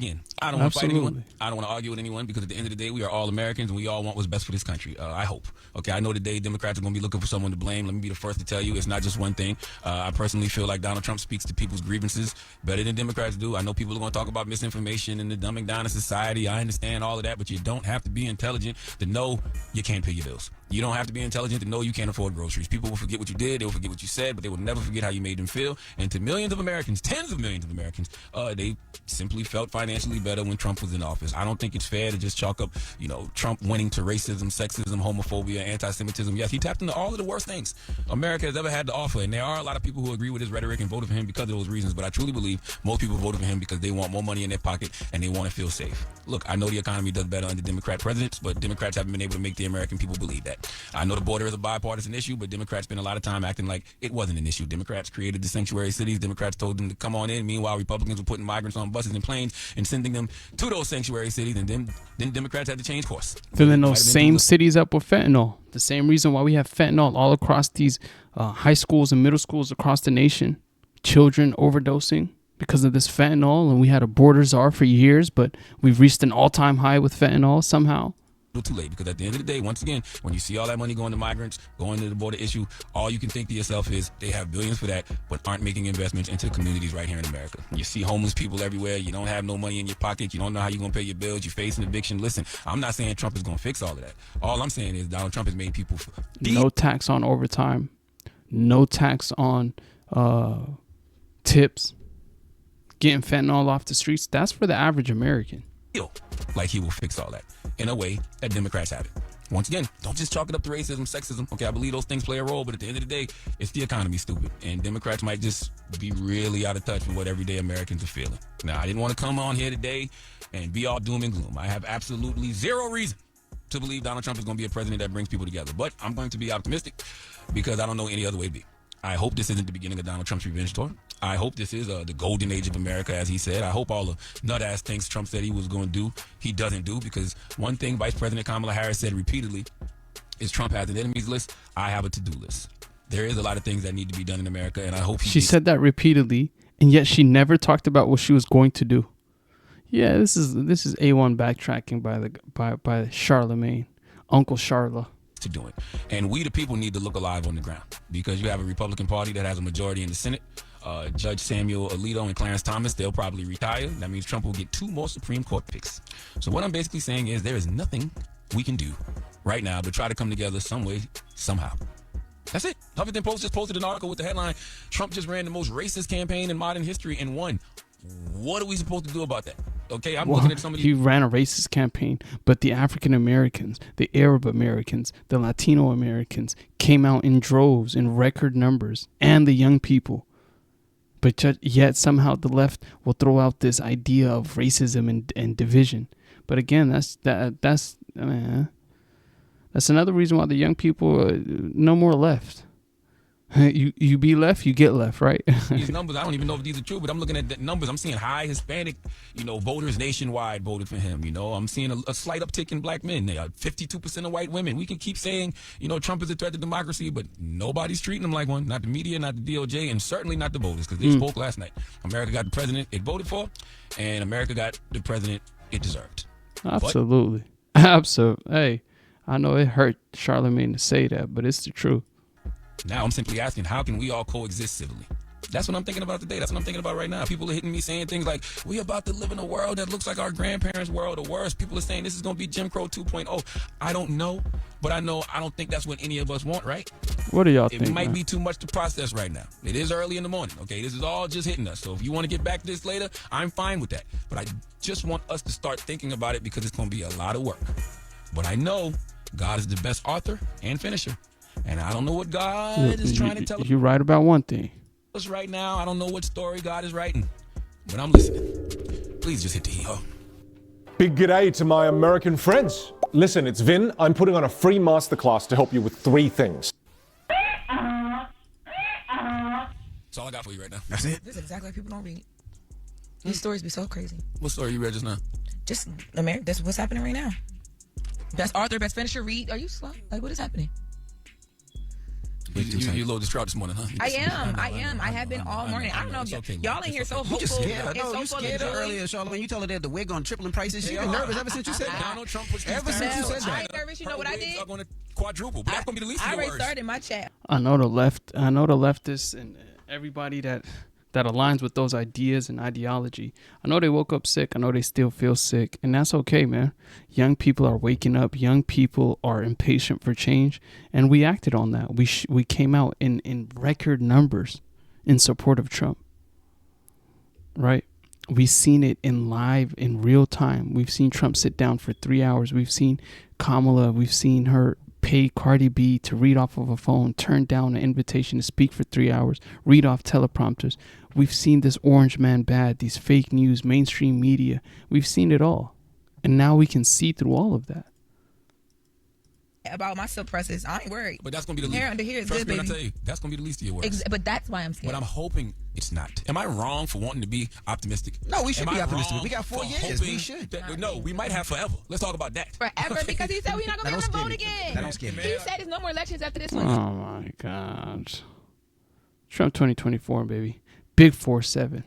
again, I don't want to fight anyone. I don't want to argue with anyone because at the end of the day, we are all Americans and we all want what's best for this country. I hope. Okay, I know today Democrats are going to be looking for someone to blame. Let me be the first to tell you it's not just one thing. I personally feel like Donald Trump speaks to people's grievances better than Democrats do. I know people are going to talk about misinformation and the dumbing down of society. I understand all of that, but you don't have to be intelligent to know you can't pay your bills. You don't have to be intelligent to know you can't afford groceries. People will forget what you did, they will forget what you said, but they will never forget how you made them feel. And to millions of Americans, tens of millions of Americans, they simply felt financially better when Trump was in office. I don't think it's fair to just chalk up, Trump winning to racism, sexism, homophobia, anti-Semitism. Yes, he tapped into all of the worst things America has ever had to offer. And there are a lot of people who agree with his rhetoric and voted for him because of those reasons. But I truly believe most people voted for him because they want more money in their pocket and they want to feel safe. Look, I know the economy does better under Democrat presidents, but Democrats haven't been able to make the American people believe that. I know the border is a bipartisan issue, but Democrats spend a lot of time acting like it wasn't an issue. Democrats created the sanctuary cities. Democrats told them to come on in. Meanwhile, Republicans were putting migrants on buses and planes and sending them to those sanctuary cities, and then Democrats had to change course. Filling those same cities up with fentanyl. The same reason why we have fentanyl all across these high schools and middle schools across the nation. Children overdosing because of this fentanyl, and we had a border czar for years, but we've reached an all-time high with fentanyl somehow. Too late, because at the end of the day, once again, when you see all that money going to migrants, going to the border issue, all you can think to yourself is they have billions for that, but aren't making investments into communities right here in America. You see homeless people everywhere. You don't have no money in your pocket. You don't know how you're going to pay your bills. You're facing eviction. Listen, I'm not saying Trump is going to fix all of that. All I'm saying is Donald Trump has made people no tax on overtime, no tax on tips, getting fentanyl off the streets. That's for the average American. Like he will fix all that in a way that Democrats have it. Once again, don't just chalk it up to racism, sexism. Okay, I believe those things play a role, but at the end of the day, it's the economy, stupid. And Democrats might just be really out of touch with what everyday Americans are feeling. Now, I didn't want to come on here today and be all doom and gloom. I have absolutely zero reason to believe Donald Trump is going to be a president that brings people together. But I'm going to be optimistic because I don't know any other way to be. I hope this isn't the beginning of Donald Trump's revenge tour. I hope this is the golden age of America, as he said. I hope all the nut-ass things Trump said he was going to do, he doesn't do, because one thing Vice President Kamala Harris said repeatedly is Trump has an enemies list. I have a to-do list. There is a lot of things that need to be done in America, and I hope she said that repeatedly, and yet she never talked about what she was going to do. Yeah, this is A1 backtracking by Charlamagne, Uncle Charla. To do it. And we the people need to look alive on the ground, because you have a Republican Party that has a majority in the Senate. Judge Samuel Alito and Clarence Thomas, they'll probably retire. That means Trump will get 2 more Supreme Court picks. So what I'm basically saying is there is nothing we can do right now to try to come together some way, somehow. That's it. Huffington Post just posted an article with the headline, Trump just ran the most racist campaign in modern history and won. What are we supposed to do about that? Okay, I'm looking at some of these. He ran a racist campaign, but the African Americans, the Arab Americans, the Latino Americans came out in droves, in record numbers, and the young people. But yet somehow the left will throw out this idea of racism and division. But again, that's another reason why the young people no more left. You be left, you get left, right? These numbers, I don't even know if these are true, but I'm looking at the numbers. I'm seeing high Hispanic, voters nationwide voted for him. I'm seeing a slight uptick in black men. 52% of white women. We can keep saying, Trump is a threat to democracy, but nobody's treating him like one. Not the media, not the DOJ, and certainly not the voters, because they spoke last night. America got the president it voted for, and America got the president it deserved. Absolutely. Absolutely. Hey, I know it hurt Charlamagne to say that, but it's the truth. Now I'm simply asking, how can we all coexist civilly? That's what I'm thinking about today. That's what I'm thinking about right now. People are hitting me saying things like, we about to live in a world that looks like our grandparents' world or worse. People are saying this is going to be Jim Crow 2.0. I don't know, but I don't think that's what any of us want, right? What do y'all think? It might be too much to process right now. It is early in the morning, okay? This is all just hitting us. So if you want to get back to this later, I'm fine with that. But I just want us to start thinking about it, because it's going to be a lot of work. But I know God is the best author and finisher. And I don't know what God is trying to tell us. You're right about one thing. Right now, I don't know what story God is writing, but I'm listening. Please just hit the hee-haw. Big g'day to my American friends. Listen, it's Vin. I'm putting on a free masterclass to help you with 3 things. That's all I got for you right now. That's it. This is exactly why people don't read. These stories be so crazy. What story you read just now? Just America. That's what's happening right now. Best author, best finisher, read. Are you slow? Like, what is happening? You a little distraught this morning, huh? I am. I have been all morning. I don't know if y'all in here so hopeful. You just scared. I and know so you full of scared her joy. earlier, Charlamagne. You told her that the wig on triple in prices. She's been nervous ever since you said that. Donald Trump pushed these Ever since you tariffs said on that. I ain't nervous. You know what I did? Are going to quadruple, but that's going to be the least of I your already worries. started my chat. I know the leftists and everybody that aligns with those ideas and ideology. I know they woke up sick. I know they still feel sick, and that's okay, man. Young people are waking up. Young people are impatient for change, and we acted on that. We came out in record numbers in support of Trump. Right? We've seen it in real time. We've seen Trump sit down for 3 hours. We've seen Kamala. We've seen her pay Cardi B to read off of a phone, turn down an invitation to speak for 3 hours, read off teleprompters. We've seen this orange man bad, these fake news, mainstream media. We've seen it all. And now we can see through all of that. About my suppressors, I ain't worried. But that's going to be the least. Hair under here is Trust good, me when I baby. tell you, that's going to be the least of your worries. But that's why I'm scared. But I'm hoping it's not. Am I wrong for wanting to be optimistic? No, we should Am be I optimistic. wrong We got 4 for years. hoping We should. No, we might have forever. Let's talk about that. Forever, because he said we're not going to be able to vote again. That don't scare me. He said there's no more elections after this one. Oh my God. Trump 2024, baby. Big 4-7.